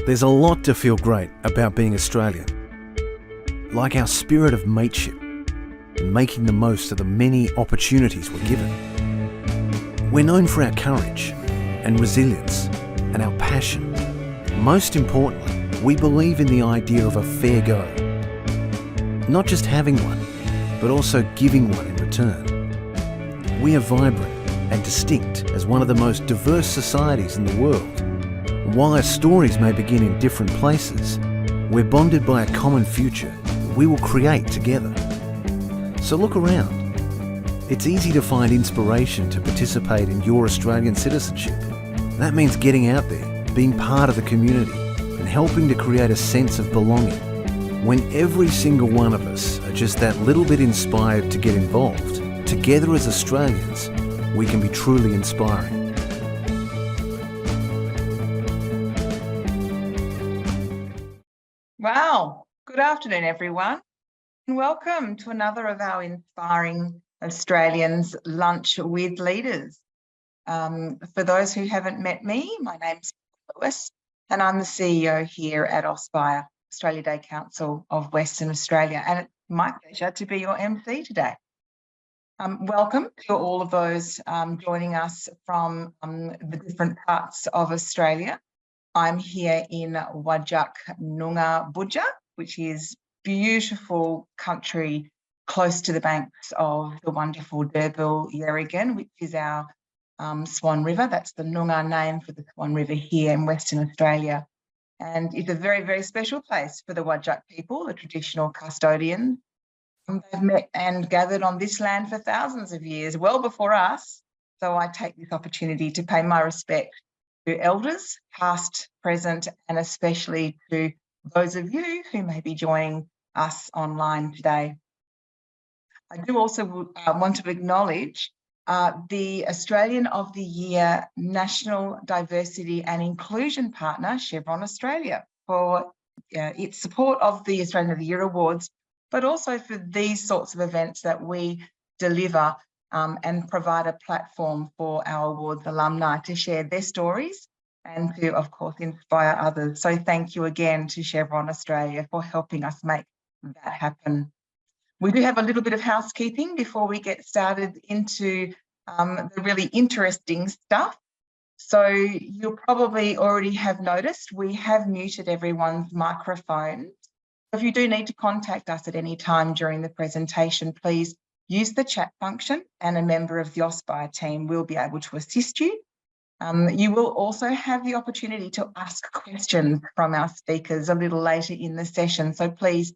There's a lot to feel great about being Australian, like our spirit of mateship and making the most of the many opportunities we're given. We're known for our courage and resilience and our passion. Most importantly, we believe in the idea of a fair go. Not just having one, but also giving one in return. We are vibrant and distinct as one of the most diverse societies in the world. While our stories may begin in different places, we're bonded by a common future we will create together. So look around. It's easy to find inspiration to participate in your Australian citizenship. That means getting out there, being part of the community, and helping to create a sense of belonging. When every single one of us are just that little bit inspired to get involved, together as Australians, we can be truly inspiring. Wow. Good afternoon, everyone, and welcome to another of our Inspiring Australians Lunch with Leaders. For those who haven't met me, my name's Lewis, and I'm the CEO here at Auspire, Australia Day Council of Western Australia, and it's my pleasure to be your MC today. Welcome to all of those joining us from the different parts of Australia. I'm here in Wajak Noongar Budja, which is beautiful country close to the banks of the wonderful Derbil Yerrigan, which is our Swan River. That's the Noongar name for the Swan River here in Western Australia. And it's a very, very special place for the Wajak people, the traditional custodians. They've met and gathered on this land for thousands of years, well before us. So I take this opportunity to pay my respect to elders, past, present, and especially to those of you who may be joining us online today. I do also want to acknowledge the Australian of the Year National Diversity and Inclusion Partner, Chevron Australia, for its support of the Australian of the Year Awards, but also for these sorts of events that we deliver and provide a platform for our awards alumni to share their stories and to, of course, inspire others. So thank you again to Chevron Australia for helping us make that happen. We do have a little bit of housekeeping before we get started into the really interesting stuff. So you'll probably already have noticed we have muted everyone's microphones. If you do need to contact us at any time during the presentation, please use the chat function and a member of the Auspire team will be able to assist you. You will also have the opportunity to ask questions from our speakers a little later in the session. So please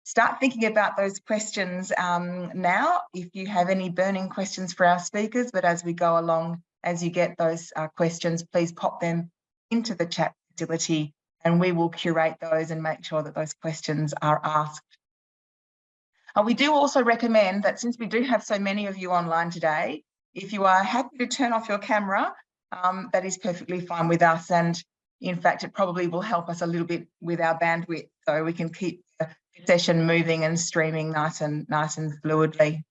start thinking about those questions now if you have any burning questions for our speakers. But as we go along, as you get those questions, please pop them into the chat facility and we will curate those and make sure that those questions are asked. We do also recommend that since we do have so many of you online today, if you are happy to turn off your camera, that is perfectly fine with us. And in fact, it probably will help us a little bit with our bandwidth so we can keep the session moving and streaming nice and fluidly.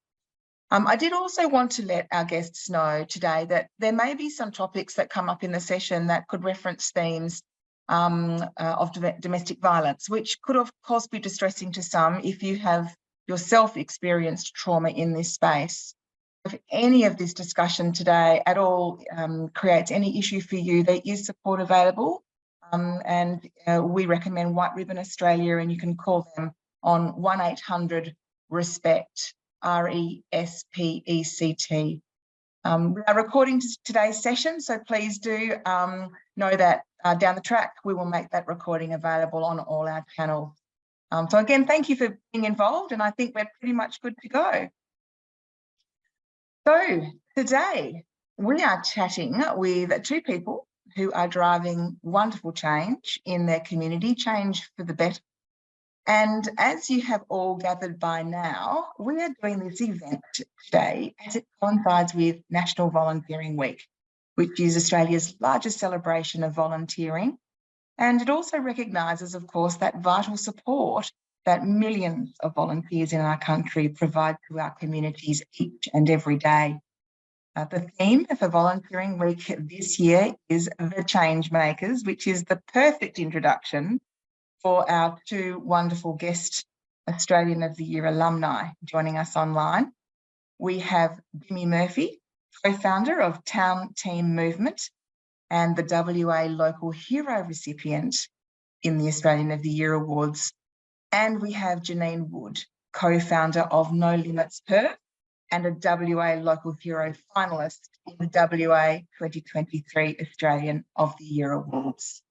I did also want to let our guests know today that there may be some topics that come up in the session that could reference themes of domestic violence, which could of course be distressing to some if you have yourself experienced trauma in this space. If any of this discussion today at all creates any issue for you, there is support available and we recommend White Ribbon Australia, and you can call them on 1-800-RESPECT, RESPECT. We are recording today's session, so please do know that down the track we will make that recording available on all our channels. So again, thank you for being involved, and I think we're pretty much good to go. So today we are chatting with two people who are driving wonderful change in their community, change for the better. And as you have all gathered by now, we are doing this event today as it coincides with National Volunteering Week, which is Australia's largest celebration of volunteering. And it also recognises, of course, that vital support that millions of volunteers in our country provide to our communities each and every day. The theme for Volunteering Week this year is The Change Makers, which is the perfect introduction for our two wonderful guest Australian of the Year alumni joining us online. We have Jimmy Murphy, co-founder of Town Team Movement and the WA Local Hero recipient in the Australian of the Year Awards. And we have Janine Wood, co-founder of No Limits Perth and a WA Local Hero finalist in the WA 2023 Australian of the Year Awards.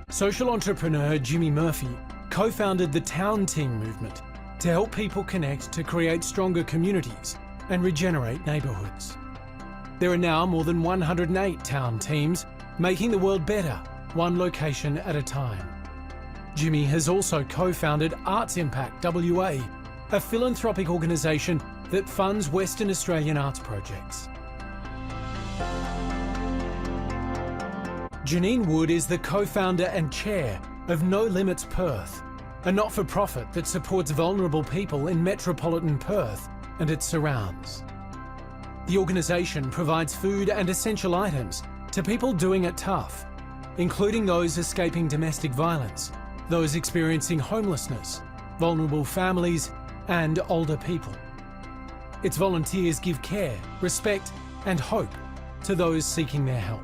Social entrepreneur Jimmy Murphy co-founded the Town Team Movement to help people connect to create stronger communities and regenerate neighbourhoods. There are now more than 108 town teams making the world better, one location at a time. Jimmy has also co-founded Arts Impact WA, a philanthropic organisation that funds Western Australian arts projects. Janine Wood is the co-founder and chair of No Limits Perth, a not-for-profit that supports vulnerable people in metropolitan Perth and its surrounds. The organisation provides food and essential items to people doing it tough, including those escaping domestic violence, those experiencing homelessness, vulnerable families, and older people. Its volunteers give care, respect, and hope to those seeking their help.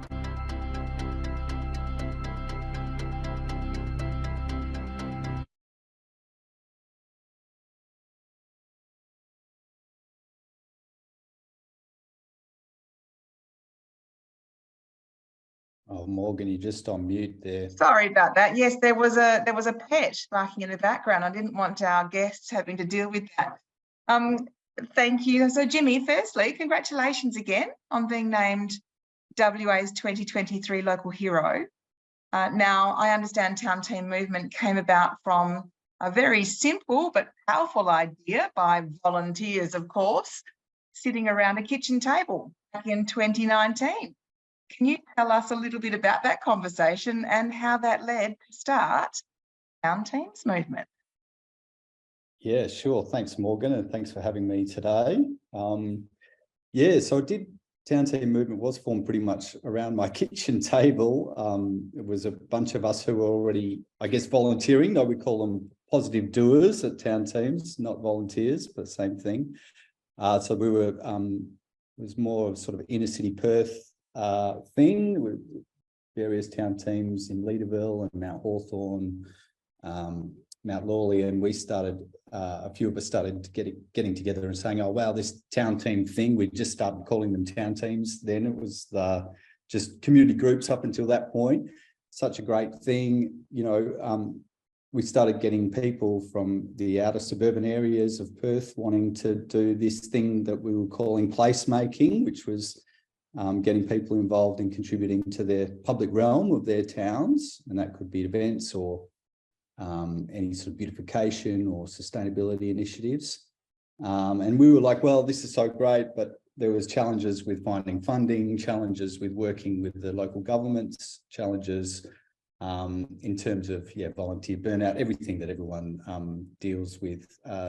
Oh, Morgan, you're just on mute there. Sorry about that. Yes, there was a pet barking in the background. I didn't want our guests having to deal with that. Thank you. So, Jimmy, firstly, congratulations again on being named WA's 2023 Local Hero. Now, I understand Town Team Movement came about from a very simple but powerful idea by volunteers, of course, sitting around a kitchen table back in 2019. Can you tell us a little bit about that conversation and how that led to start Town Teams Movement? Yeah, sure. Thanks, Morgan, and thanks for having me today. Yeah, so Town Team Movement was formed pretty much around my kitchen table. It was a bunch of us who were already, I guess, volunteering, though we call them positive doers at Town Teams, not volunteers, but same thing. So we were, it was more of sort of inner city Perth thing with various town teams in Leederville and Mount Hawthorn, Mount Lawley, and we started, a few of us started getting together and saying, oh, wow, this town team thing, we just started calling them town teams. Then it was just community groups up until that point. Such a great thing, you know. We started getting people from the outer suburban areas of Perth wanting to do this thing that we were calling placemaking, which was getting people involved in contributing to their public realm of their towns, and that could be events or any sort of beautification or sustainability initiatives. And we were like, well, this is so great, but there was challenges with finding funding, challenges with working with the local governments, challenges in terms of volunteer burnout, everything that everyone deals with.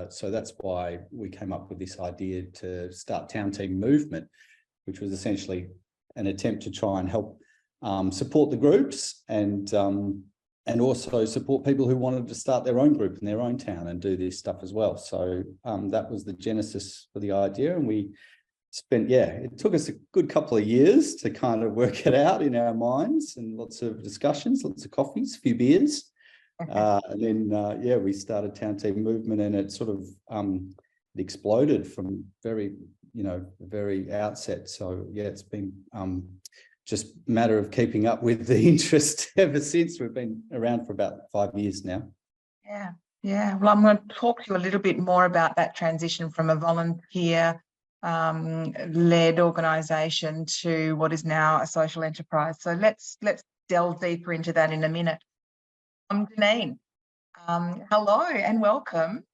So that's why we came up with this idea to start Town Team Movement, which was essentially an attempt to try and help support the groups and also support people who wanted to start their own group in their own town and do this stuff as well. So that was the genesis for the idea, and we spent, it took us a good couple of years to kind of work it out in our minds, and lots of discussions, lots of coffees, a few beers. And then, we started Town Team Movement, and it sort of it exploded from very outset. So it's been just a matter of keeping up with the interest ever since. We've been around for about 5 years now. Yeah. Well, I'm going to talk to you a little bit more about that transition from a volunteer led organisation to what is now a social enterprise. So let's delve deeper into that in a minute. Janine, hello and welcome.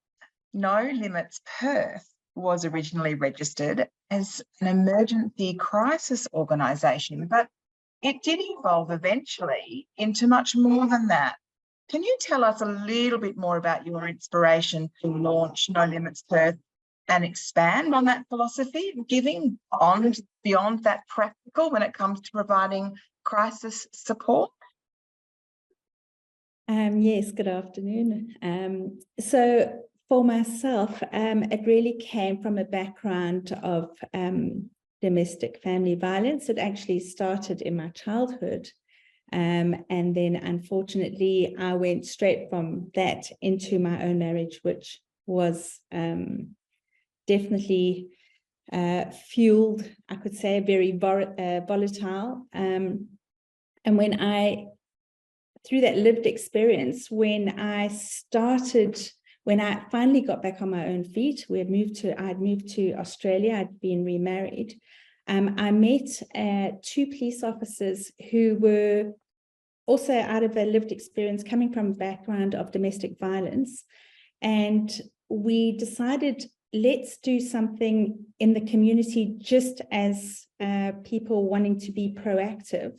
No Limits Perth was originally registered as an emergency crisis organisation, but it did evolve eventually into much more than that. Can you tell us a little bit more about your inspiration to launch No Limits Perth and expand on that philosophy of giving beyond that practical when it comes to providing crisis support? Yes, good afternoon. So for myself, it really came from a background of domestic family violence. It actually started in my childhood. And then unfortunately, I went straight from that into my own marriage, which was definitely fueled, I could say, very volatile. And through that lived experience, when I finally got back on my own feet, I'd moved to Australia, I'd been remarried. I met two police officers who were also out of a lived experience, coming from a background of domestic violence. And we decided, let's do something in the community just as people wanting to be proactive.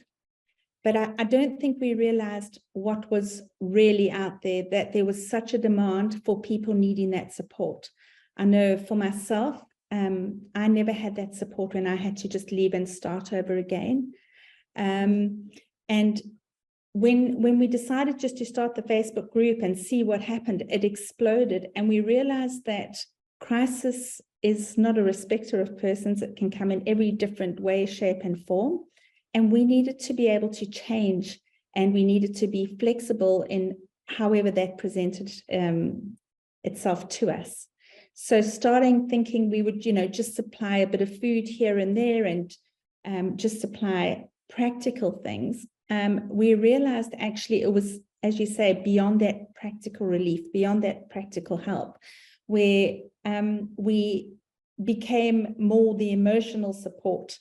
But I don't think we realized what was really out there, that there was such a demand for people needing that support. I know for myself, I never had that support when I had to just leave and start over again. And when we decided just to start the Facebook group and see what happened, it exploded. And we realized that crisis is not a respecter of persons. It can come in every different way, shape, and form. And we needed to be able to change, and we needed to be flexible in however that presented itself to us. So starting thinking we would, just supply a bit of food here and there and just supply practical things, we realized actually it was, as you say, beyond that practical relief, beyond that practical help, where we became more the emotional support,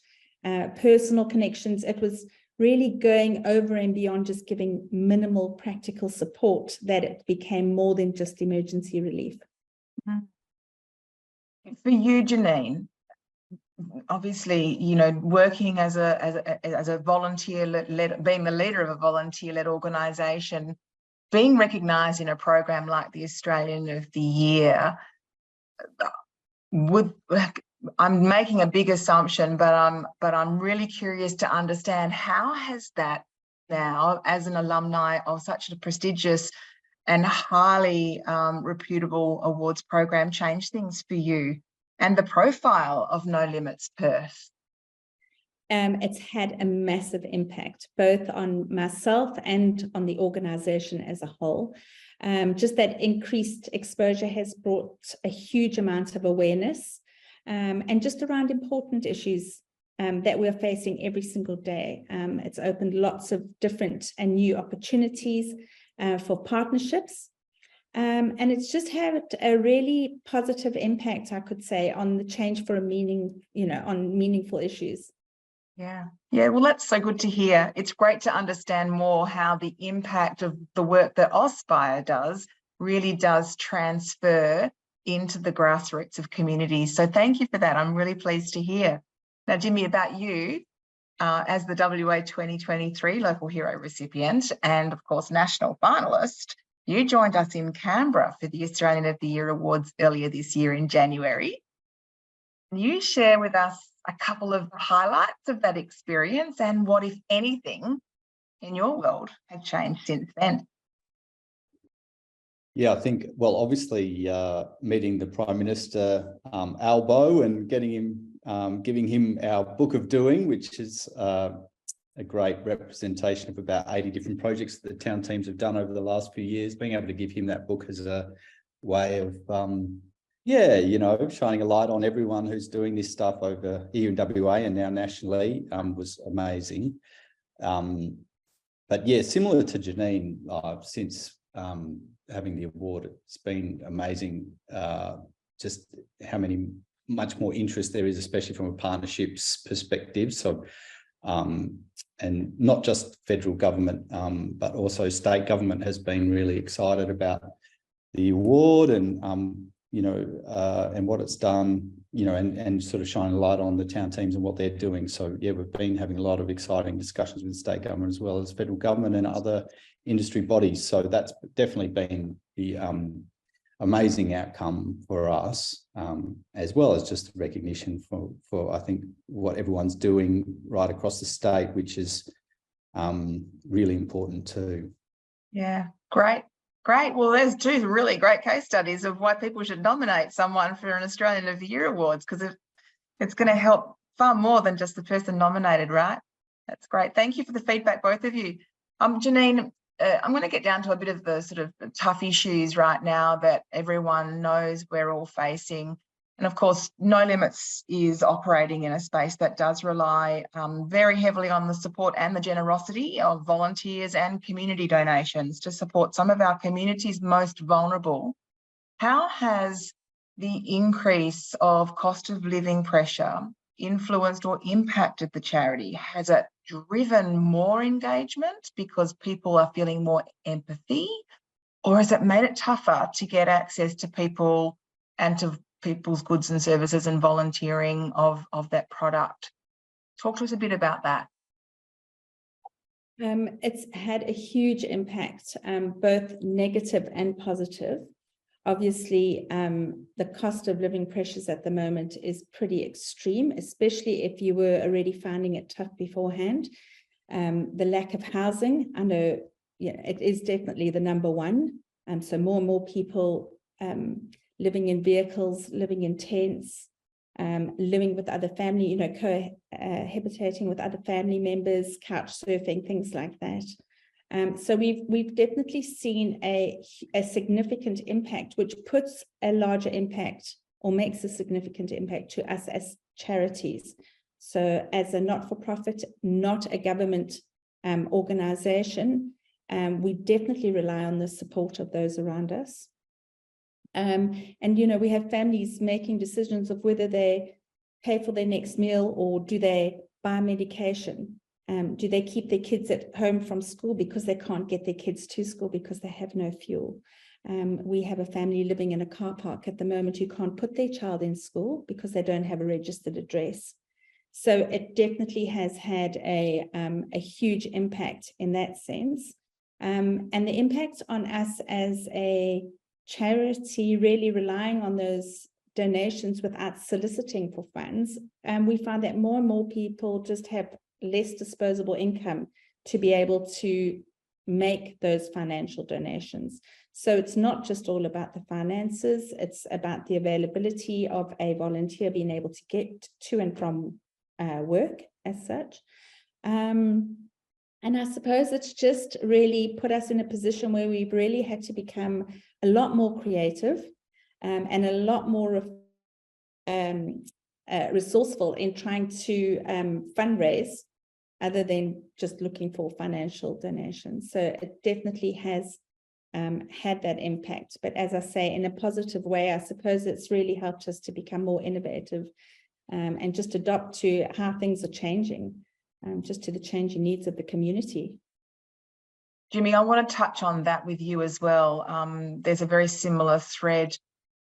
personal connections. It was really going over and beyond just giving minimal practical support, that it became more than just emergency relief. For you, Janine, obviously, working as a volunteer, being the leader of a volunteer-led organisation, being recognised in a program like the Australian of the Year, I'm making a big assumption, but I'm really curious to understand, how has that now, as an alumni of such a prestigious and highly reputable awards program, changed things for you and the profile of No Limits Perth? It's had a massive impact, both on myself and on the organisation as a whole. Just that increased exposure has brought a huge amount of awareness, and just around important issues that we're facing every single day. It's opened lots of different and new opportunities for partnerships. And it's just had a really positive impact, I could say, on the change for on meaningful issues. Yeah. Well, that's so good to hear. It's great to understand more how the impact of the work that Auspire does really does transfer into the grassroots of communities. So thank you for that. I'm really pleased to hear. Now, Jimmy, about you, as the WA 2023 Local Hero recipient and, of course, national finalist, you joined us in Canberra for the Australian of the Year Awards earlier this year in January. Can you share with us a couple of highlights of that experience and what, if anything, in your world had changed since then? Yeah, I think, well, obviously meeting the Prime Minister Albo and getting him, giving him our Book of Doing, which is a great representation of about 80 different projects that the town teams have done over the last few years. Being able to give him that book as a way of, shining a light on everyone who's doing this stuff over here in WA and now nationally was amazing. But yeah, similar to Janine, since having the award, it's been amazing just how much more interest there is, especially from a partnerships perspective. So, and not just federal government, but also state government has been really excited about the award and, and what it's done and sort of shine a light on the town teams and what they're doing. So yeah, we've been having a lot of exciting discussions with the state government as well as federal government and other industry bodies. So that's definitely been the amazing outcome for us, as well as just recognition for I think what everyone's doing right across the state, which is really important too. Yeah, great. Great. Well, there's two really great case studies of why people should nominate someone for an Australian of the Year awards, because it's going to help far more than just the person nominated, right? That's great. Thank you for the feedback, both of you. Janine, I'm going to get down to a bit of the sort of tough issues right now that everyone knows we're all facing. And of course, No Limits is operating in a space that does rely very heavily on the support and the generosity of volunteers and community donations to support some of our community's most vulnerable. How has the increase of cost of living pressure influenced or impacted the charity? Has it driven more engagement because people are feeling more empathy, or has it made it tougher to get access to people and to people's goods and services and volunteering of that product? Talk to us a bit about that. It's had a huge impact, both negative and positive. Obviously, the cost of living pressures at the moment is pretty extreme, especially if you were already finding it tough beforehand. The lack of housing, I know, yeah, it is definitely the number one. So more and more people living in vehicles, living in tents, living with other family, cohabitating with other family members, couch surfing, things like that. So we've definitely seen a significant impact, which puts a larger impact or makes a significant impact to us as charities. So as a not-for-profit, not a government organization, we definitely rely on the support of those around us. And, we have families making decisions of whether they pay for their next meal or do they buy medication. Do they keep their kids at home from school because they can't get their kids to school because they have no fuel? We have a family living in a car park at the moment who can't put their child in school because they don't have a registered address. So it definitely has had a huge impact in that sense. And the impact on us as a charity, really relying on those donations without soliciting for funds, we find that more and more people just have less disposable income to be able to make those financial donations. So it's not just all about the finances, it's about the availability of a volunteer being able to get to and from work as such. And I suppose it's just really put us in a position where we've really had to become a lot more creative and a lot more resourceful in trying to fundraise other than just looking for financial donations. So it definitely has had that impact. But as I say, in a positive way, I suppose it's really helped us to become more innovative and just adopt to how things are changing, just to the changing needs of the community. Jimmy, I want to touch on that with you as well. There's a very similar thread.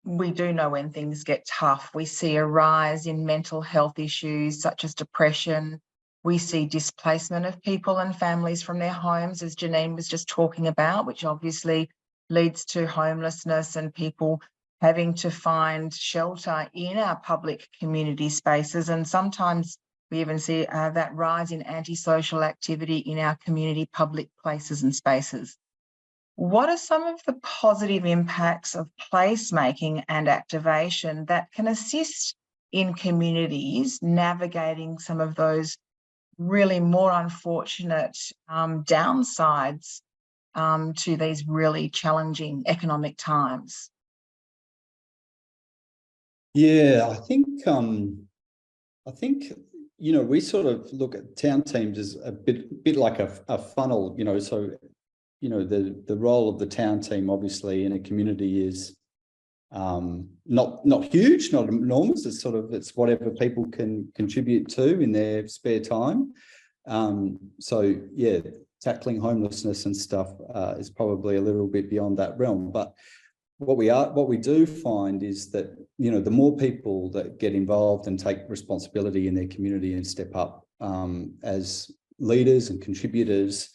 We do know when things get tough, we see a rise in mental health issues such as depression. We see displacement of people and families from their homes, as Janine was just talking about, which obviously leads to homelessness and people having to find shelter in our public community spaces. And sometimes we even see that rise in antisocial activity in our community public places and spaces. What are some of the positive impacts of placemaking and activation that can assist in communities navigating some of those really more unfortunate downsides to these really challenging economic times? Yeah, I think we sort of look at town teams as a bit like a funnel, so the role of the town team obviously in a community is not huge, not enormous. It's whatever people can contribute to in their spare time. So yeah, tackling homelessness and stuff is probably a little bit beyond that realm. But what we do find is that, the more people that get involved and take responsibility in their community and step up as leaders and contributors,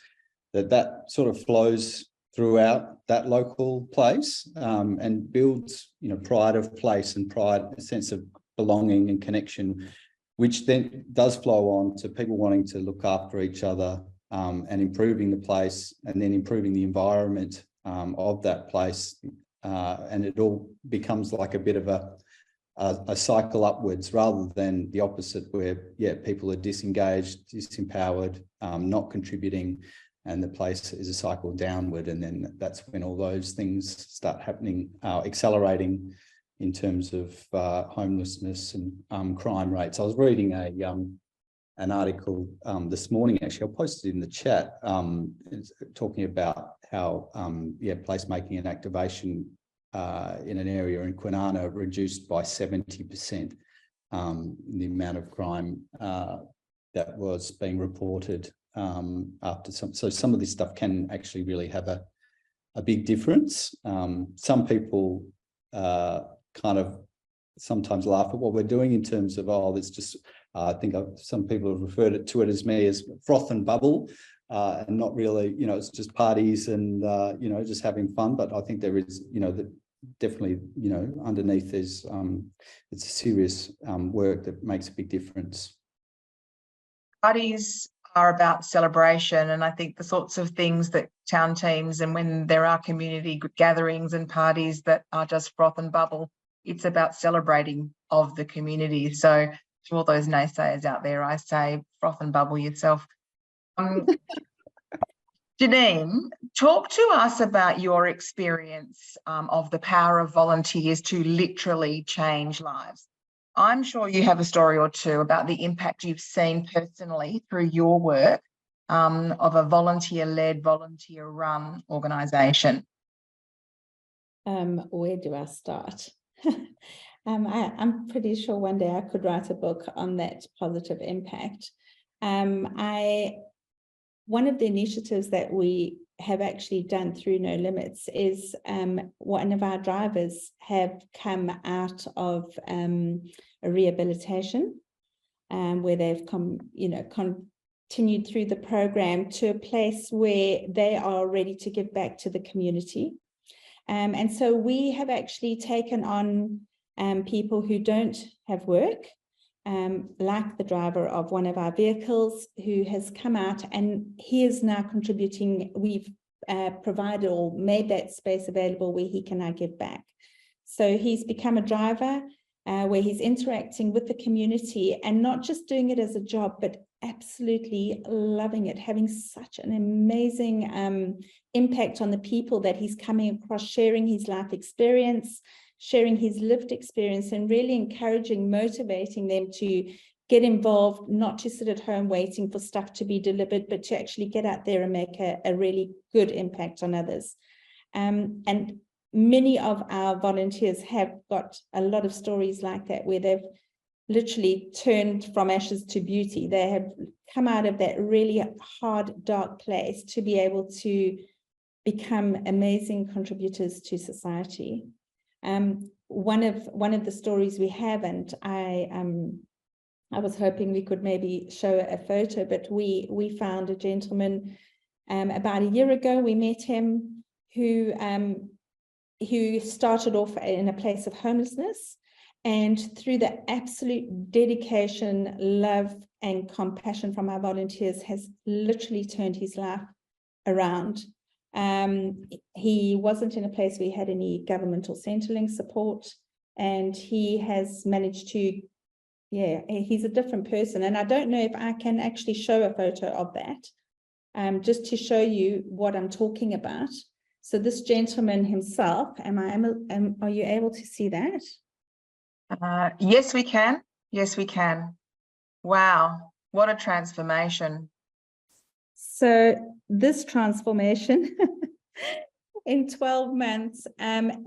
that sort of flows throughout that local place and builds, pride of place and a sense of belonging and connection, which then does flow on to people wanting to look after each other and improving the place, and then improving the environment of that place. And it all becomes like a bit of a cycle upwards, rather than the opposite, where people are disengaged, disempowered, not contributing, and the place is a cycle downward. And then that's when all those things start happening, accelerating in terms of homelessness and crime rates. I was reading an article this morning, actually. I'll post it in the chat, talking about how placemaking and activation in an area in Kwinana reduced by 70% the amount of crime that was being reported after some. So some of this stuff can actually really have a big difference. Some people kind of sometimes laugh at what we're doing in terms of, it's just, I think some people have referred to it as froth and bubble, and not really, it's just parties and, just having fun. But I think there is, definitely, underneath there's, it's a serious work that makes a big difference. Parties are about celebration, and I think the sorts of things that town teams, and when there are community gatherings and parties that are just froth and bubble, it's about celebrating of the community. So to all those naysayers out there, I say froth and bubble yourself. Janine, talk to us about your experience of the power of volunteers to literally change lives. I'm sure you have a story or two about the impact you've seen personally through your work of a volunteer-led, volunteer-run organisation. Where do I start? I'm pretty sure one day I could write a book on that positive impact. One of the initiatives that we have actually done through No Limits is one of our drivers have come out of a rehabilitation where they've continued through the program to a place where they are ready to give back to the community. And so we have actually taken on people who don't have work, like the driver of one of our vehicles, who has come out and he is now contributing. We've provided or made that space available where he can now give back. So he's become a driver where he's interacting with the community and not just doing it as a job, but absolutely loving it, having such an amazing impact on the people that he's coming across, sharing his life experience, sharing his lived experience, and really encouraging, motivating them to get involved, not to sit at home waiting for stuff to be delivered, but to actually get out there and make a really good impact on others. And many of our volunteers have got a lot of stories like that, where they've literally turned from ashes to beauty. They have come out of that really hard, dark place to be able to become amazing contributors to society. One of the stories we have, and I was hoping we could maybe show a photo, but we found a gentleman about a year ago. We met him who started off in a place of homelessness, and through the absolute dedication, love, and compassion from our volunteers has literally turned his life around. He wasn't in a place where he had any government or Centrelink support, and he has managed to, he's a different person. And I don't know if I can actually show a photo of that, just to show you what I'm talking about. So this gentleman himself, are you able to see that? Yes, we can. Yes, we can. Wow, what a transformation. So this transformation in 12 months,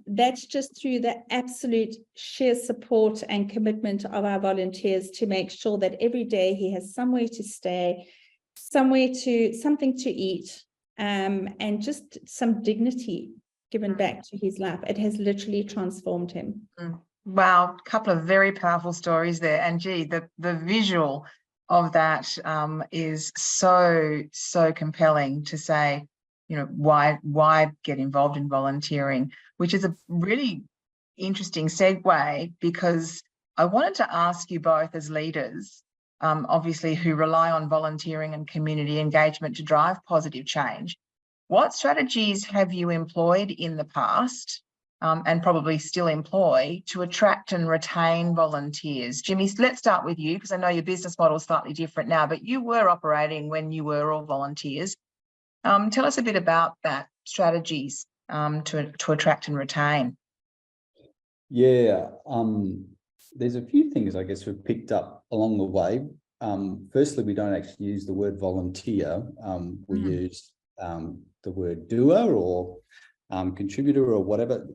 that's just through the absolute sheer support and commitment of our volunteers to make sure that every day he has somewhere to stay, something to eat, and just some dignity given back to his life. It has literally transformed him. Wow, a couple of very powerful stories there. And gee, the visual of that is so compelling to say, you know, why get involved in volunteering, which is a really interesting segue, because I wanted to ask you both as leaders, obviously, who rely on volunteering and community engagement to drive positive change. What strategies have you employed in the past and probably still employ to attract and retain volunteers? Jimmy, let's start with you, because I know your business model is slightly different now, but you were operating when you were all volunteers. Tell us a bit about that, strategies to attract and retain. Yeah, there's a few things I guess we've picked up along the way. Firstly, we don't actually use the word volunteer. We use the word doer or contributor or whatever.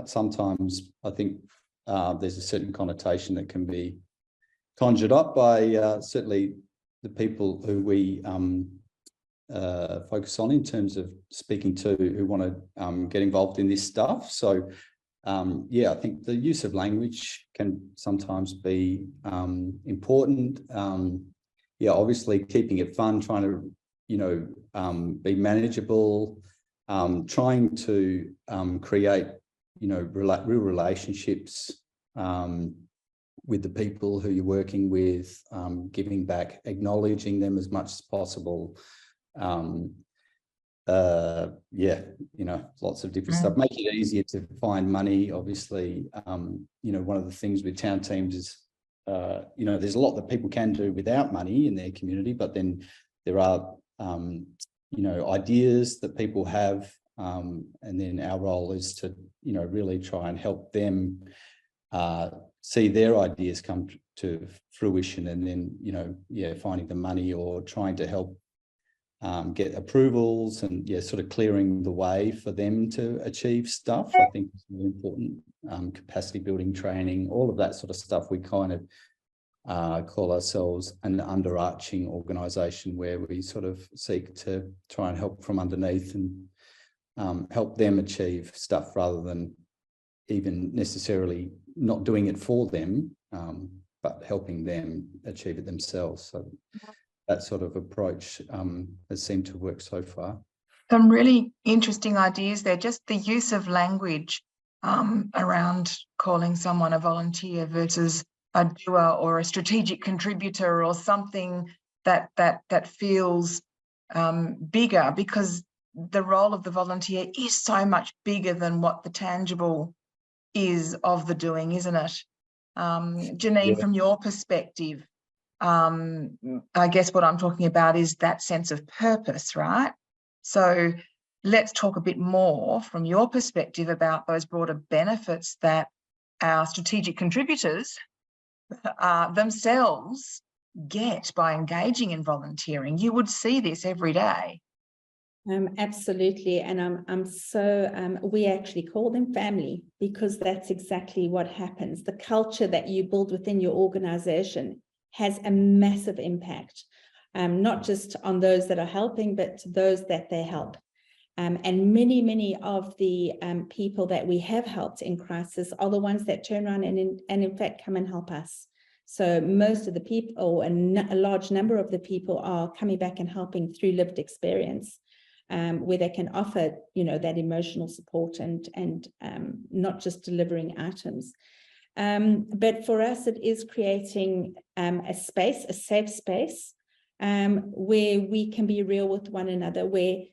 Sometimes I think there's a certain connotation that can be conjured up by certainly the people who we focus on in terms of speaking to, who want to get involved in this stuff. So yeah, I think the use of language can sometimes be important. Yeah, obviously keeping it fun, trying to, you know, be manageable, trying to create, you know, real relationships with the people who you're working with, giving back, acknowledging them as much as possible. Yeah, you know, lots of different stuff. Make it easier to find money. Obviously, you know, one of the things with town teams is, you know, there's a lot that people can do without money in their community, but then there are, you know, ideas that people have, and then our role is to, you know, really try and help them see their ideas come to fruition, and then, you know, yeah, finding the money or trying to help get approvals and, yeah, sort of clearing the way for them to achieve stuff. I think is really important. Capacity building training, all of that sort of stuff. We kind of call ourselves an underarching organisation where we sort of seek to try and help from underneath and help them achieve stuff rather than even necessarily not doing it for them, but helping them achieve it themselves. So that sort of approach has seemed to work so far. Some really interesting ideas there. Just the use of language around calling someone a volunteer versus a doer or a strategic contributor or something that feels bigger, because the role of the volunteer is so much bigger than what the tangible is of the doing, isn't it? Janine, from your perspective, I guess what I'm talking about is that sense of purpose, right? So let's talk a bit more from your perspective about those broader benefits that our strategic contributors themselves get by engaging in volunteering. You would see this every day. Absolutely. And I'm so, we actually call them family, because that's exactly what happens. The culture that you build within your organization has a massive impact, not just on those that are helping, but to those that they help. And many of the people that we have helped in crisis are the ones that turn around and in fact come and help us. So most of the people, and a large number of the people, are coming back and helping through lived experience, where they can offer, you know, that emotional support and not just delivering items. But for us, it is creating a space, a safe space, where we can be real with one another, where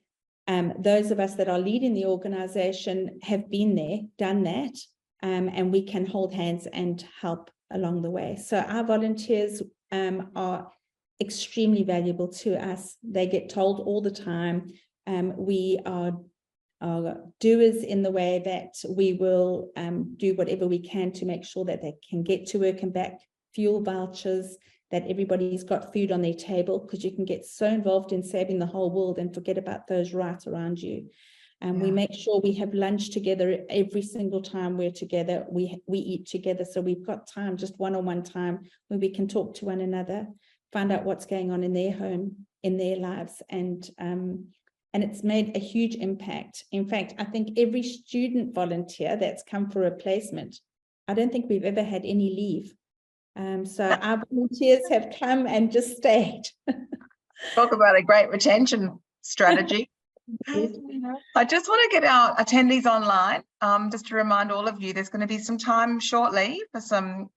those of us that are leading the organization have been there, done that, and we can hold hands and help along the way. So our volunteers are extremely valuable to us. They get told all the time, we are doers in the way that we will do whatever we can to make sure that they can get to work and back, fuel vouchers, that everybody's got food on their table, because you can get so involved in saving the whole world and forget about those right around you. And we make sure we have lunch together every single time we're together. We eat together, so we've got time, just one-on-one time, where we can talk to one another, find out what's going on in their home, in their lives, and and it's made a huge impact. In fact, I think every student volunteer that's come for a placement, I don't think we've ever had any leave. So our volunteers have come and just stayed. Talk about a great retention strategy. I just want to get our attendees online, just to remind all of you, there's going to be some time shortly for some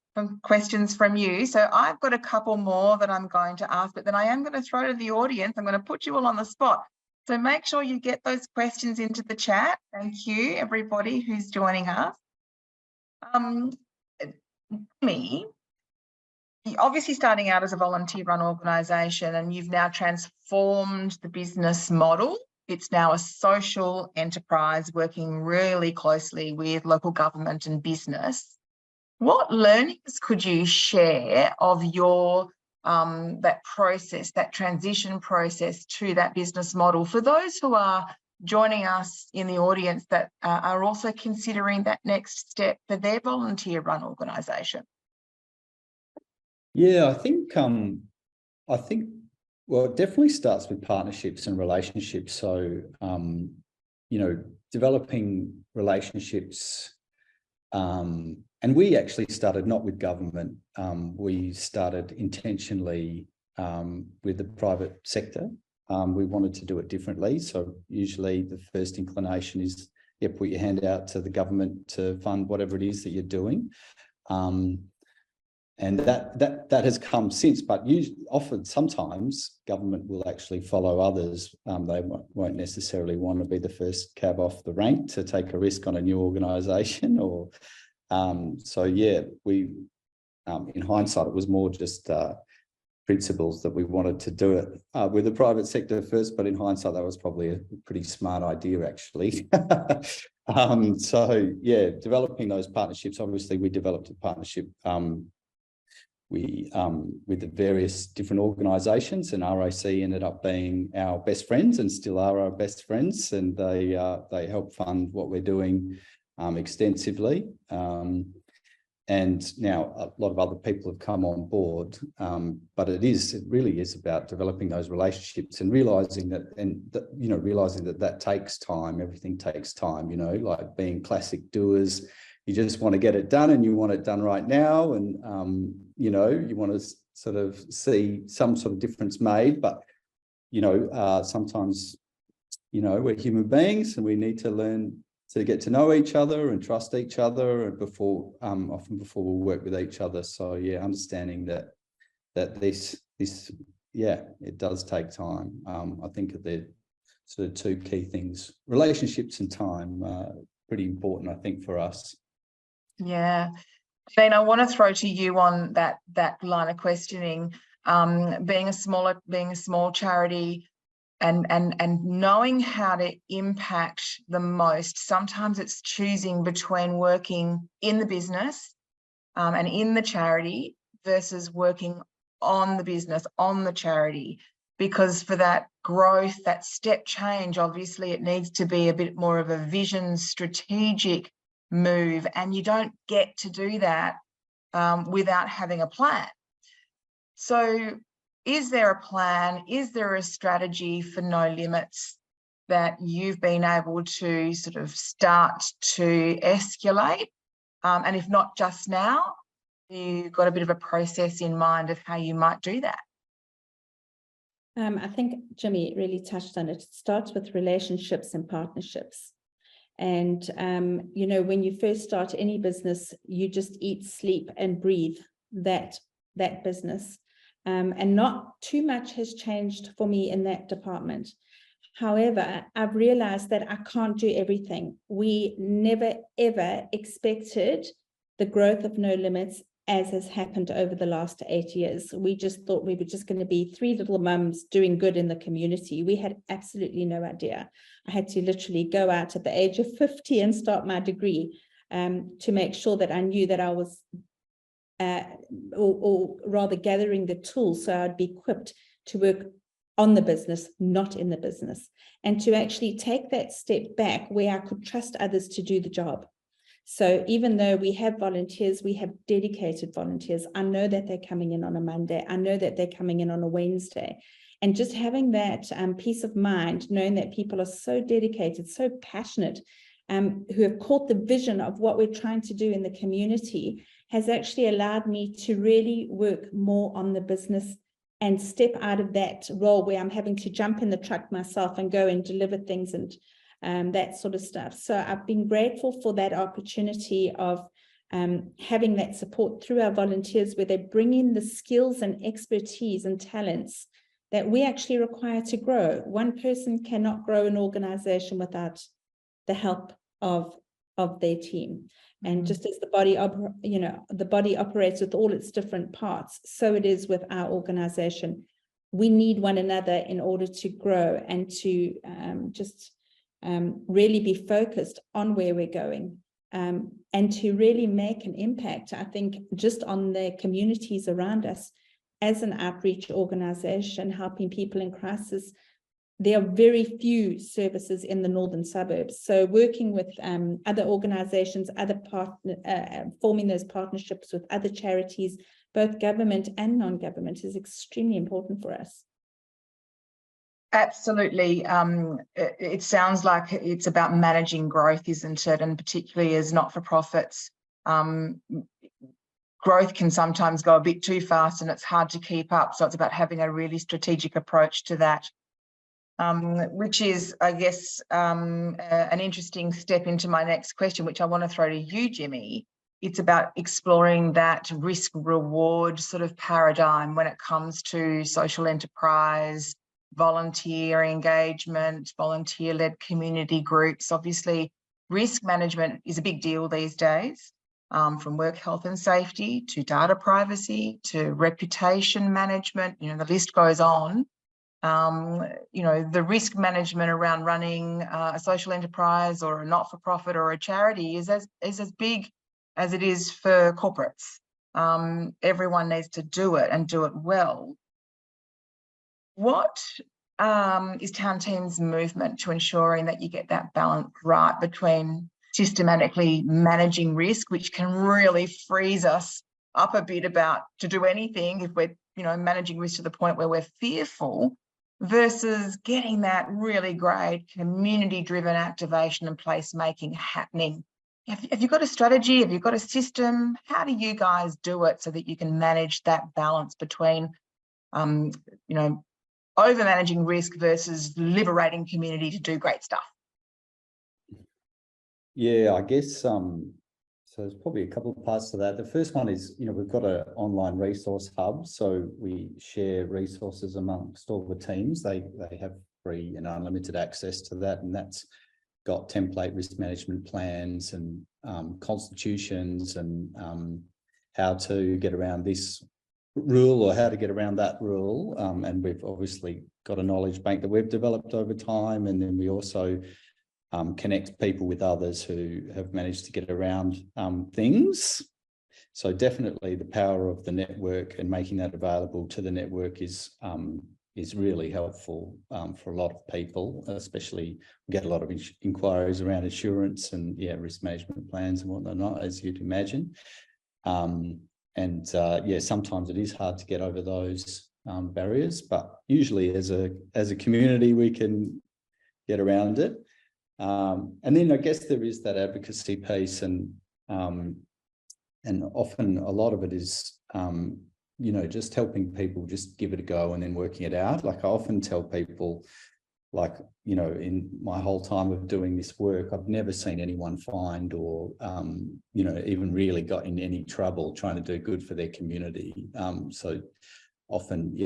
questions from you. So I've got a couple more that I'm going to ask, but then I am going to throw to the audience. I'm going to put you all on the spot. So make sure you get those questions into the chat. Thank you, everybody who's joining us. Me, obviously starting out as a volunteer-run organisation, and you've now transformed the business model. It's now a social enterprise working really closely with local government and business. What learnings could you share of your that process, that transition process to that business model for those who are joining us in the audience that are also considering that next step for their volunteer-run organisation? Yeah, I think well, it definitely starts with partnerships and relationships. So, you know, developing relationships, and we actually started not with government. We started intentionally with the private sector. We wanted to do it differently. So usually the first inclination is, yeah, put your hand out to the government to fund whatever it is that you're doing. And that has come since, but often sometimes government will actually follow others. They won't necessarily want to be the first cab off the rank to take a risk on a new organisation. Or so yeah, we in hindsight it was more just principles that we wanted to do it with the private sector first, but in hindsight that was probably a pretty smart idea actually. So yeah, developing those partnerships. Obviously, we developed a partnership. With the various different organisations, and RAC ended up being our best friends and still are our best friends, and they help fund what we're doing extensively. And now a lot of other people have come on board, but it really is about developing those relationships and realising that, realising that takes time. Everything takes time, like being classic doers. You just want to get it done, and you want it done right now, and you want to sort of see some sort of difference made. But sometimes we're human beings, and we need to learn to get to know each other and trust each other, and often before we work with each other. So yeah, understanding that this it does take time. I think the sort of two key things: relationships and time. Pretty important, I think, for us. Yeah, Jane, I want to throw to you on that line of questioning. Being a small charity, and knowing how to impact the most. Sometimes it's choosing between working in the business and in the charity versus working on the business, on the charity, because for that growth, that step change, obviously it needs to be a bit more of a vision, strategic move, and you don't get to do that without having a plan. So is there a plan? Is there a strategy for No Limits that you've been able to sort of start to escalate? And if not just now, you've got a bit of a process in mind of how you might do that? I think Jimmy really touched on it. It starts with relationships and partnerships. And, when you first start any business, you just eat, sleep and breathe that business. And not too much has changed for me in that department. However, I've realized that I can't do everything. We never, ever expected the growth of No Limits as has happened over the last 8 years. We just thought we were just going to be three little mums doing good in the community. We had absolutely no idea. I had to literally go out at the age of 50 and start my degree to make sure that I knew that I was, or rather gathering the tools so I'd be equipped to work on the business, not in the business, and to actually take that step back where I could trust others to do the job. So even though we have volunteers, we have dedicated volunteers. I know that they're coming in on a Monday. I know that they're coming in on a Wednesday. And just having that peace of mind, knowing that people are so dedicated, so passionate, who have caught the vision of what we're trying to do in the community, has actually allowed me to really work more on the business and step out of that role where I'm having to jump in the truck myself and go and deliver things and that sort of stuff. So I've been grateful for that opportunity of having that support through our volunteers, where they bring in the skills and expertise and talents that we actually require to grow. One person cannot grow an organization without the help of their team. And just as the body, the body operates with all its different parts, so it is with our organization. We need one another in order to grow and to really be focused on where we're going, and to really make an impact, I think, just on the communities around us. As an outreach organization helping people in crisis, there are very few services in the northern suburbs. So working with other organizations, forming those partnerships with other charities, both government and non-government, is extremely important for us. Absolutely. It sounds like it's about managing growth, isn't it? And particularly as not-for-profits, growth can sometimes go a bit too fast and it's hard to keep up. So it's about having a really strategic approach to that, which is, I guess, an interesting step into my next question, which I want to throw to you, Jimmy. It's about exploring that risk-reward sort of paradigm when it comes to social enterprise, volunteer engagement, volunteer-led community groups. Obviously, risk management is a big deal these days. From work health and safety to data privacy to reputation management, the list goes on. The risk management around running a social enterprise or a not-for-profit or a charity is as big as it is for corporates. Everyone needs to do it and do it well. What is Town Team's movement to ensuring that you get that balance right between systematically managing risk, which can really freeze us up a bit to do anything if we're, managing risk to the point where we're fearful, versus getting that really great community-driven activation and placemaking happening? Have you got a strategy? Have you got a system? How do you guys do it so that you can manage that balance between, over-managing risk versus liberating community to do great stuff? Yeah, I guess so there's probably a couple of parts to that. The first one is, we've got an online resource hub, so we share resources amongst all the teams. They have free and unlimited access to that, and that's got template risk management plans and constitutions and how to get around this rule or how to get around that rule. And we've obviously got a knowledge bank that we've developed over time, and then we also connect people with others who have managed to get around things. So definitely the power of the network and making that available to the network is really helpful for a lot of people, especially we get a lot of inquiries around insurance and risk management plans and whatnot, as you'd imagine. Sometimes it is hard to get over those barriers, but usually as a community we can get around it. And then I guess there is that advocacy piece, and often a lot of it is, just helping people just give it a go and then working it out. Like I often tell people, in my whole time of doing this work, I've never seen anyone fined or, even really got in any trouble trying to do good for their community. So often,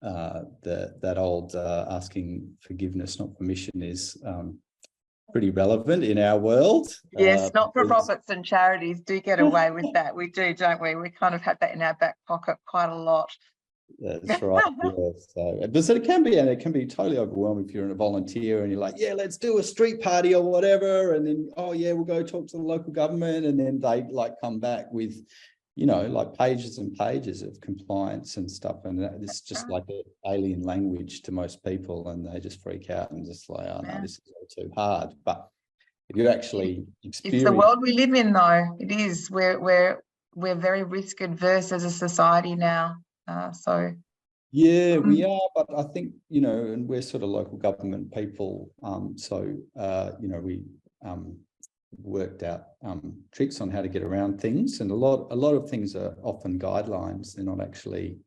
that old asking forgiveness, not permission, is pretty relevant in our world. Yes, not-for-profits and charities do get away with that. We do, don't we? We kind of have that in our back pocket quite a lot. That's right. So it can be totally overwhelming if you're a volunteer and you're like, let's do a street party or whatever, and then we'll go talk to the local government, and then they come back with pages and pages of compliance and stuff, and it's just like an alien language to most people, and they just freak out and just like, oh no, this is all too hard. But if you actually experience, it's the world we live in, though. It is. We're very risk adverse as a society now. Yeah, we are, but I think, you know, and we're sort of local government people, you know, we worked out tricks on how to get around things, and a lot of things are often guidelines. They're not actually,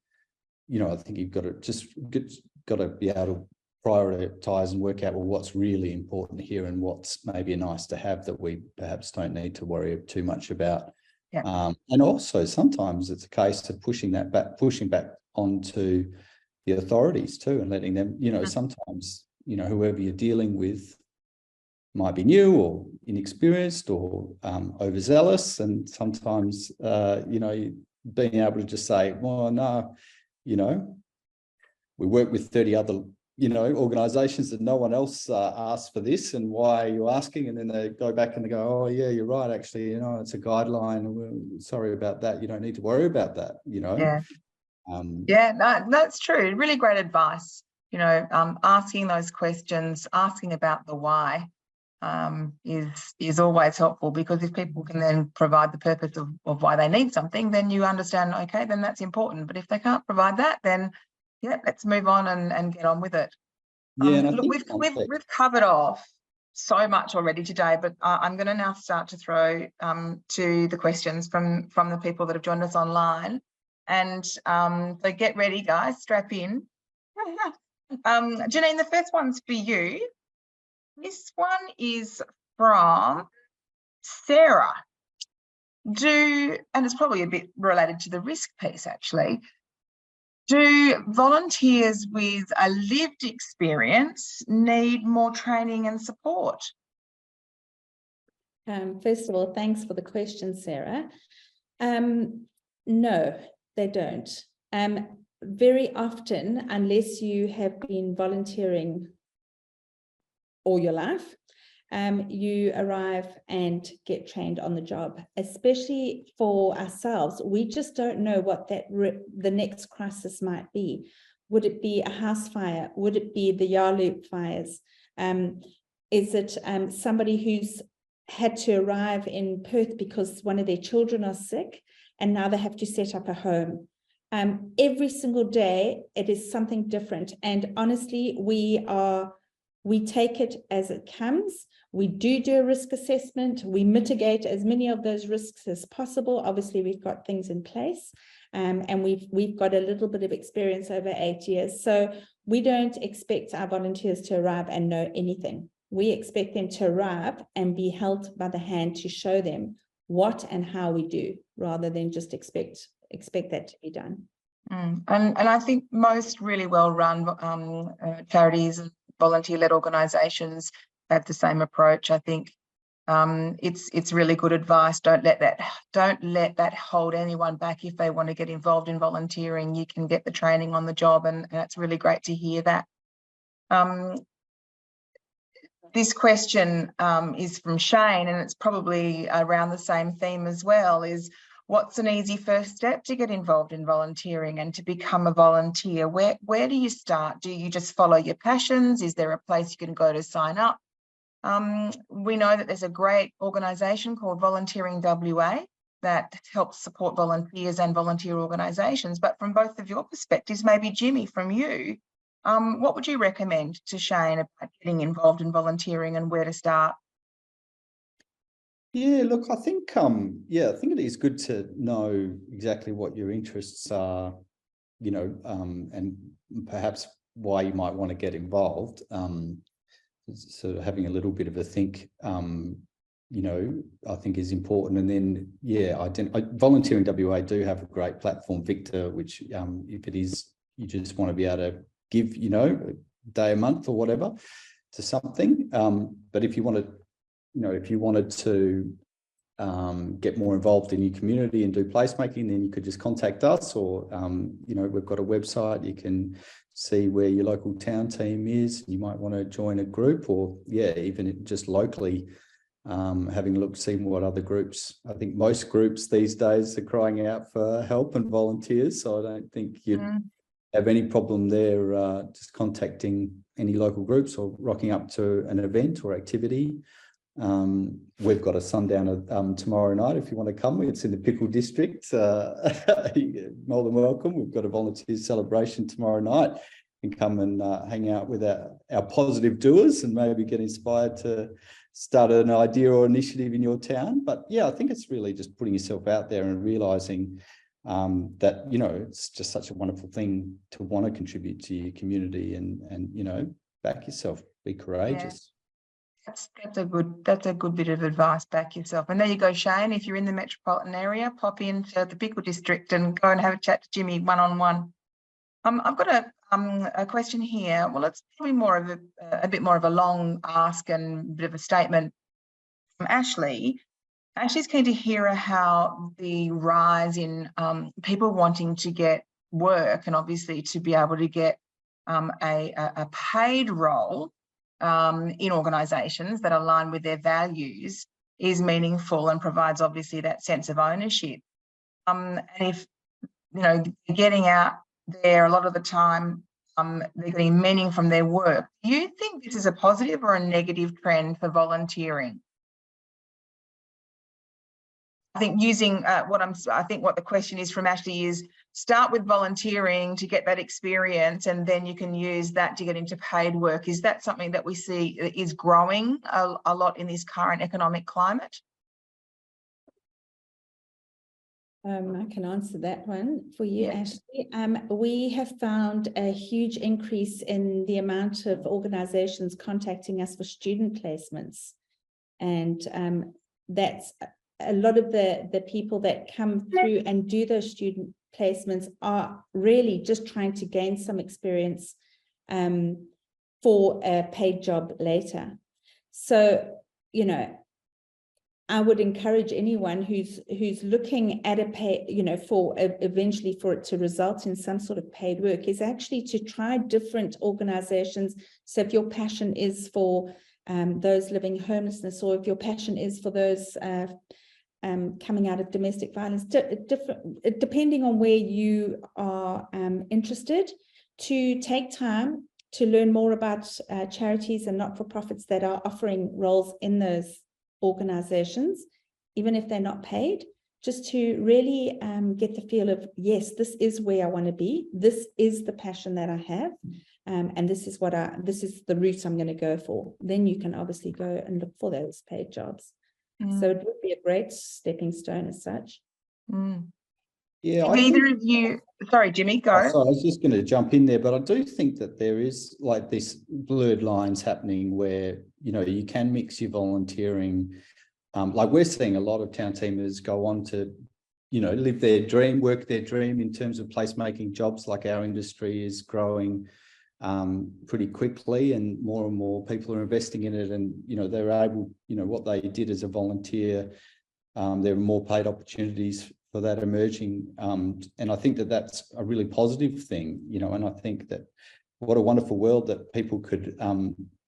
you know, I think you've got to be able to prioritize and work out, well, what's really important here and what's maybe a nice to have that we perhaps don't need to worry too much about. Yeah. And also sometimes it's a case of pushing back onto the authorities too, and letting them, you know, sometimes, you know, whoever you're dealing with might be new or inexperienced or overzealous, and sometimes you know, being able to just say, well, no, you know, we work with 30 other, you know, organizations that no one else asked for this, and why are you asking? And then they go back and they go, oh yeah, you're right, actually, you know, it's a guideline, we're sorry about that, you don't need to worry about that, you know. Yeah. Yeah, no, that's true. Really great advice. You know, asking those questions, asking about the why is always helpful, because if people can then provide the purpose of why they need something, then you understand, okay, then that's important. But if they can't provide that, then yeah, let's move on and get on with it. Yeah, and I look, think we've covered off so much already today, but I'm going to now start to throw to the questions from the people that have joined us online. And so get ready, guys, strap in. Janine, the first one's for you. This one is from Sarah. And it's probably a bit related to the risk piece, actually. Do volunteers with a lived experience need more training and support? First of all, thanks for the question, Sarah. No, they don't. Very often, unless you have been volunteering all your life, you arrive and get trained on the job. Especially for ourselves, we just don't know what the next crisis might be. Would it be a house fire? Would it be the Yarloop fires? Is it somebody who's had to arrive in Perth because one of their children are sick and now they have to set up a home? Every single day it is something different, and honestly we take it as it comes. We do a risk assessment. We mitigate as many of those risks as possible. Obviously, we've got things in place, and we've got a little bit of experience over 8 years. So we don't expect our volunteers to arrive and know anything. We expect them to arrive and be held by the hand to show them what and how we do, rather than just expect that to be done. And I think most really well-run charities and volunteer-led organisations have the same approach. I think it's really good advice. Don't let that hold anyone back. If they want to get involved in volunteering, you can get the training on the job, and it's really great to hear that. This question is from Shane, and it's probably around the same theme as well, is what's an easy first step to get involved in volunteering and to become a volunteer? Where do you start? Do you just follow your passions? Is there a place you can go to sign up? We know that there's a great organisation called Volunteering WA that helps support volunteers and volunteer organisations. But from both of your perspectives, maybe Jimmy, from you, what would you recommend to Shane about getting involved in volunteering and where to start? Yeah, look, I think it is good to know exactly what your interests are, you know, and perhaps why you might want to get involved. Sort of having a little bit of a think, you know, I think is important. And then, yeah, Volunteering WA do have a great platform, Victor, which if it is, you just want to be able to give, you know, a day, a month or whatever to something. But if you want to, you know, if you wanted to get more involved in your community and do placemaking, then you could just contact us, or, you know, we've got a website. You can see where your local town team is. You might want to join a group, or, yeah, even just locally, having a look, seeing what other groups. I think most groups these days are crying out for help and volunteers. So I don't think you'd have any problem there just contacting any local groups or rocking up to an event or activity. We've got a sundowner tomorrow night. If you want to come, it's in the Pickle District. You're more than welcome. We've got a volunteer celebration tomorrow night. You can come and hang out with our positive doers and maybe get inspired to start an idea or initiative in your town. But yeah, I think it's really just putting yourself out there and realising that, you know, it's just such a wonderful thing to want to contribute to your community and you know, back yourself, be courageous. Yeah. That's a good bit of advice. Back yourself. And there you go, Shane. If you're in the metropolitan area, pop into the Pickle District and go and have a chat to Jimmy one-on-one. I've got a question here. Well, it's probably more of a bit more of a long ask and a bit of a statement from Ashley. Ashley's keen to hear how the rise in people wanting to get work and obviously to be able to get a paid role in organisations that align with their values is meaningful and provides obviously that sense of ownership. And if, you know, getting out there a lot of the time, they're getting meaning from their work. Do you think this is a positive or a negative trend for volunteering? I think using I think what the question is from Ashley is start with volunteering to get that experience, and then you can use that to get into paid work. Is that something that we see is growing a lot in this current economic climate? I can answer that one for you, Ashley. We have found a huge increase in the amount of organisations contacting us for student placements, and that's a lot of the people that come through and do those student placements are really just trying to gain some experience for a paid job later. So, you know, I would encourage anyone who's looking at a pay, you know, for eventually for it to result in some sort of paid work, is actually to try different organizations. So if your passion is for those living homelessness, or if your passion is for those coming out of domestic violence, depending on where you are interested, to take time to learn more about charities and not-for-profits that are offering roles in those organizations, even if they're not paid, just to really get the feel of, yes, this is where I want to be, this is the passion that I have, and this is the route I'm going to go for. Then you can obviously go and look for those paid jobs. So it would be a great stepping stone as such. Yeah, either of you, sorry, Jimmy, go. Oh, sorry, I was just going to jump in there, but I do think that there is like this blurred lines happening where, you know, you can mix your volunteering. Like we're seeing a lot of town teamers go on to, you know, live their dream, work their dream in terms of placemaking jobs. Like our industry is growing pretty quickly, and more people are investing in it, and, you know, they're able, you know, what they did as a volunteer, there are more paid opportunities for that emerging, and I think that that's a really positive thing, you know, and I think that what a wonderful world that people could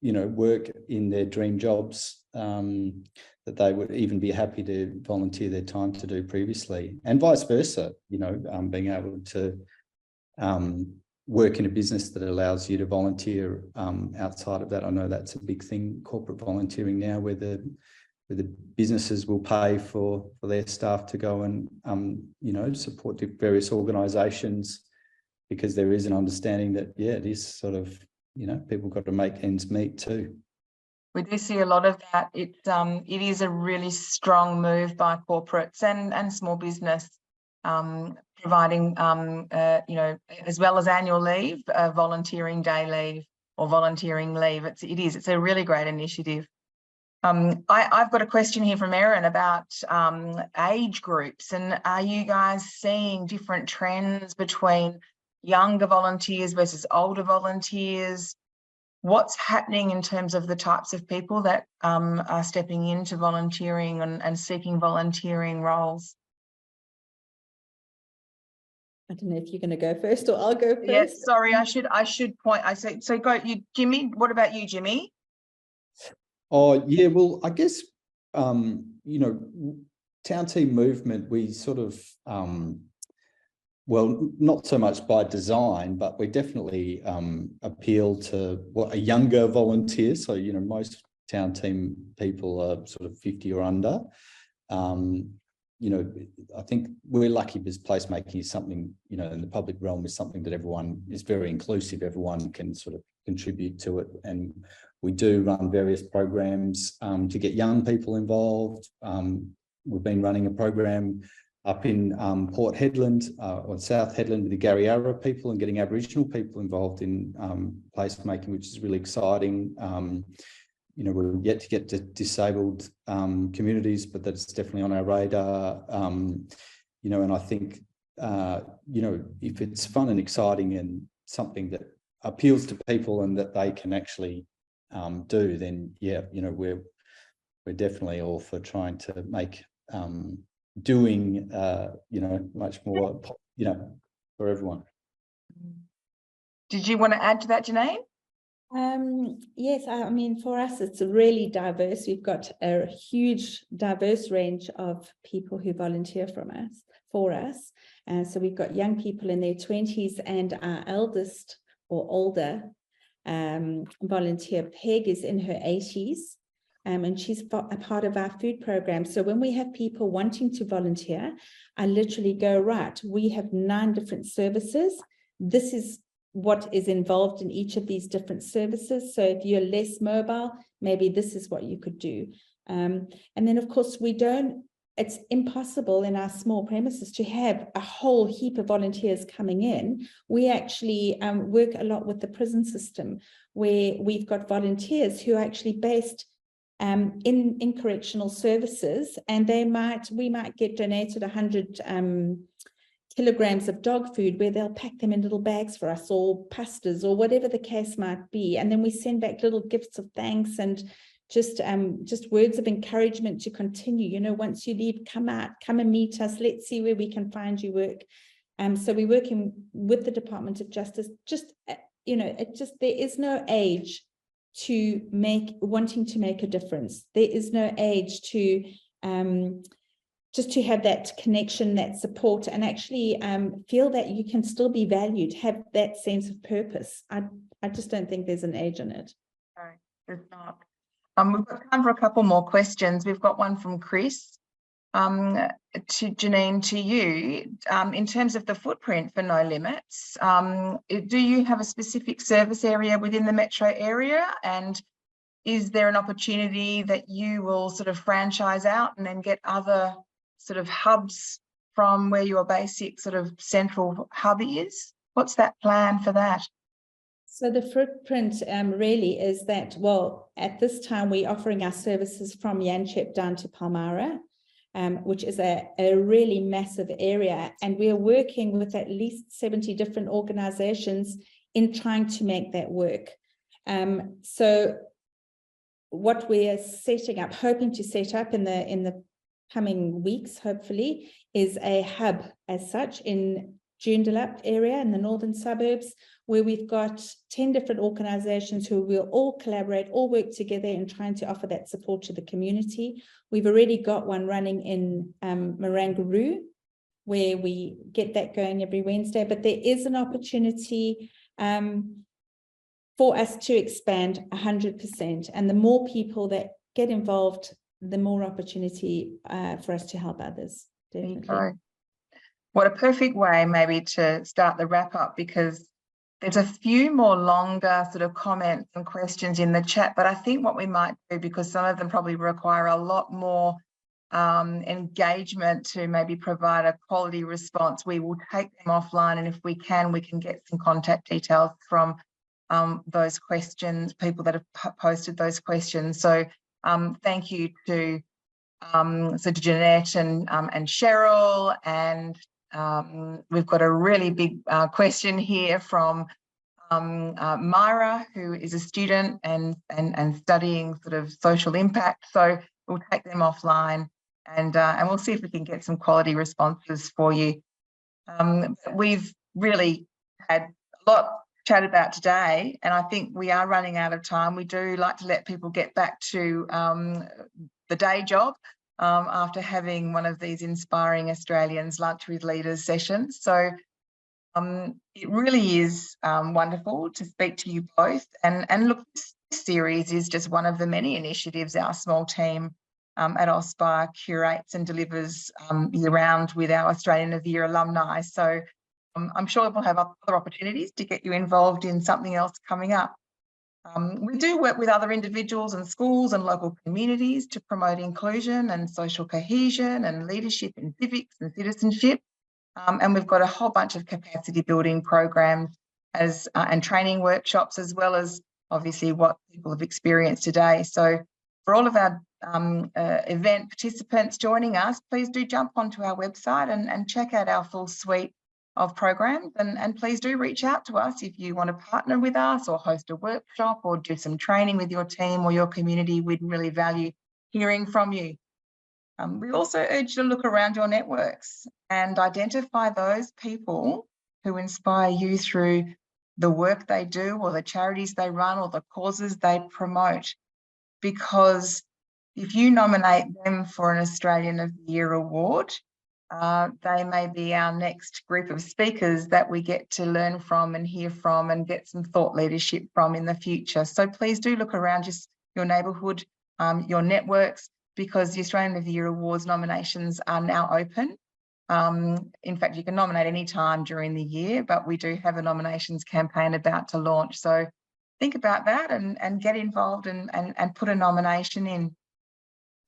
you know, work in their dream jobs that they would even be happy to volunteer their time to do previously, and vice versa, you know, being able to work in a business that allows you to volunteer outside of that. I know that's a big thing, corporate volunteering now, where the businesses will pay for their staff to go and you know, support various organisations, because there is an understanding that, yeah, it is sort of, you know, people got to make ends meet too. We do see a lot of that. It is a really strong move by corporates and small business, providing, you know, as well as annual leave, volunteering day leave or volunteering leave. It's a really great initiative. I've got a question here from Erin about age groups, and are you guys seeing different trends between younger volunteers versus older volunteers? What's happening in terms of the types of people that are stepping into volunteering and seeking volunteering roles? I don't know if you're going to go first or I'll go first. Yes, sorry, I should point. So go, you, Jimmy. What about you, Jimmy? Oh yeah, well, I guess you know, town team movement, we sort of well, not so much by design, but we definitely appeal to a younger volunteer. So, you know, most town team people are sort of 50 or under. You know, I think we're lucky because placemaking is something, you know, in the public realm is something that everyone is very inclusive. Everyone can sort of contribute to it. And we do run various programs to get young people involved. We've been running a program up in Port Hedland or South Hedland with the Garryarra people and getting Aboriginal people involved in placemaking, which is really exciting. You know, we're yet to get to disabled communities, but that's definitely on our radar. You know, and I think, you know, if it's fun and exciting and something that appeals to people and that they can actually do, then yeah, you know, we're definitely all for trying to make doing, you know, much more, you know, for everyone. Did you want to add to that, Janine? Yes, I mean, for us, it's really diverse. We've got a huge, diverse range of people who volunteer for us. So we've got young people in their 20s, and our eldest or older volunteer, Peg, is in her 80s. And she's a part of our food program. So when we have people wanting to volunteer, I literally go, right, we have 9 different services. This is what is involved in each of these different services. So if you're less mobile, maybe this is what you could do. And then, of course, it's impossible in our small premises to have a whole heap of volunteers coming in. We actually work a lot with the prison system, where we've got volunteers who are actually based in correctional services, and we might get donated 100 kilograms of dog food, where they'll pack them in little bags for us, or pastas, or whatever the case might be, and then we send back little gifts of thanks and just words of encouragement to continue. You know, once you leave, come out, come and meet us, let's see where we can find you work. So we're working with the Department of Justice. Just, you know, there is no age to wanting to make a difference. There is no age to just to have that connection, that support, and actually feel that you can still be valued, have that sense of purpose. I just don't think there's an age in it. No, there's not. We've got time for a couple more questions. We've got one from Chris. To Janine, to you, in terms of the footprint for No Limits, do you have a specific service area within the metro area? And is there an opportunity that you will sort of franchise out and then get other sort of hubs from where your basic sort of central hub is? What's that plan for that? So the footprint really is that, well, at this time, we're offering our services from Yanchep down to Palmyra, which is a really massive area. And we are working with at least 70 different organizations in trying to make that work. So what we are hoping to set up in the coming weeks, hopefully, is a hub as such in Joondalup area in the northern suburbs, where we've got 10 different organizations who will all collaborate, all work together in trying to offer that support to the community. We've already got one running in Marangaroo, where we get that going every Wednesday, but there is an opportunity for us to expand 100%. And the more people that get involved, the more opportunity for us to help others, definitely. What a perfect way maybe to start the wrap up, because there's a few more longer sort of comments and questions in the chat, but I think what we might do, because some of them probably require a lot more engagement to maybe provide a quality response, we will take them offline, and if we can get some contact details from those questions, people that have posted those questions. So thank you to Jeanette and Cheryl, and we've got a really big question here from Myra, who is a student and studying sort of social impact. So we'll take them offline, and we'll see if we can get some quality responses for you. We've really had a lot chat about today, and I think we are running out of time. We do like to let people get back to the day job after having one of these Inspiring Australians Lunch with Leaders sessions. So it really is wonderful to speak to you both. And look, this series is just one of the many initiatives our small team at Auspire curates and delivers year-round with our Australian of the Year alumni. So I'm sure we'll have other opportunities to get you involved in something else coming up. We do work with other individuals and schools and local communities to promote inclusion and social cohesion and leadership in civics and citizenship. And we've got a whole bunch of capacity building programs and training workshops, as well as obviously what people have experienced today. So for all of our event participants joining us, please do jump onto our website and check out our full suite of programs, and please do reach out to us if you want to partner with us or host a workshop or do some training with your team or your community. We'd really value hearing from you. We also urge you to look around your networks and identify those people who inspire you through the work they do or the charities they run or the causes they promote, because if you nominate them for an Australian of the Year award, they may be our next group of speakers that we get to learn from and hear from and get some thought leadership from in the future. So please do look around just your neighbourhood, your networks, because the Australian of the Year Awards nominations are now open. In fact, you can nominate any time during the year, but we do have a nominations campaign about to launch. So think about that and get involved and put a nomination in.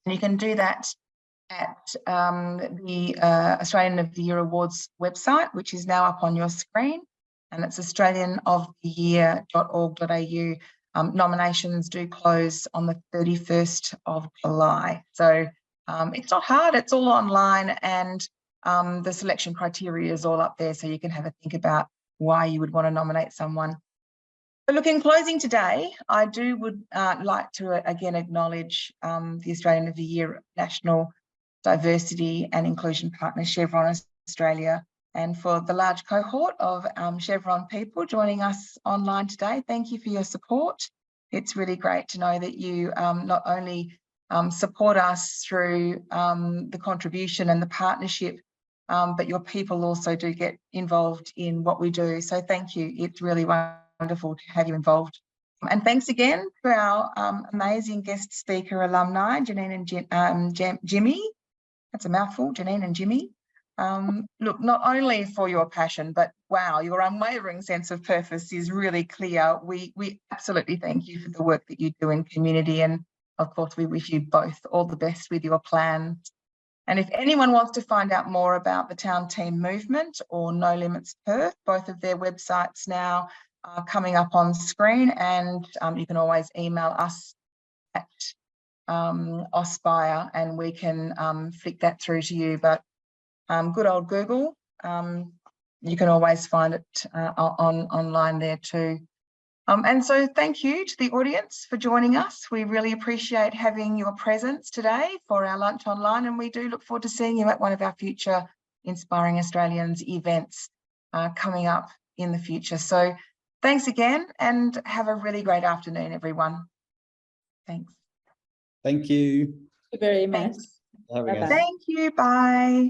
And you can do that at the Australian of the Year Awards website, which is now up on your screen, and it's australianoftheyear.org.au. Nominations do close on the 31st of July. So it's not hard, it's all online, and the selection criteria is all up there, so you can have a think about why you would want to nominate someone. So look, in closing today, I would like to again acknowledge the Australian of the Year National Diversity and Inclusion Partner, Chevron Australia, and for the large cohort of Chevron people joining us online today. Thank you for your support. It's really great to know that you not only support us through the contribution and the partnership, but your people also do get involved in what we do. So thank you. It's really wonderful to have you involved. And thanks again to our amazing guest speaker alumni, Janine and Jimmy. That's a mouthful, Janine and Jimmy. Look, not only for your passion, but wow, your unwavering sense of purpose is really clear. We absolutely thank you for the work that you do in community, and of course we wish you both all the best with your plans. And if anyone wants to find out more about the Town Team Movement or No Limits Perth, both of their websites now are coming up on screen, and you can always email us at Auspire and we can flick that through to you. But good old Google, you can always find it online there too. And so thank you to the audience for joining us. We really appreciate having your presence today for our Lunch Online, and we do look forward to seeing you at one of our future Inspiring Australians events coming up in the future. So thanks again, and have a really great afternoon, everyone. Thanks. Thank you. Thank you very much. Thanks. Have a good- Thank you. Bye.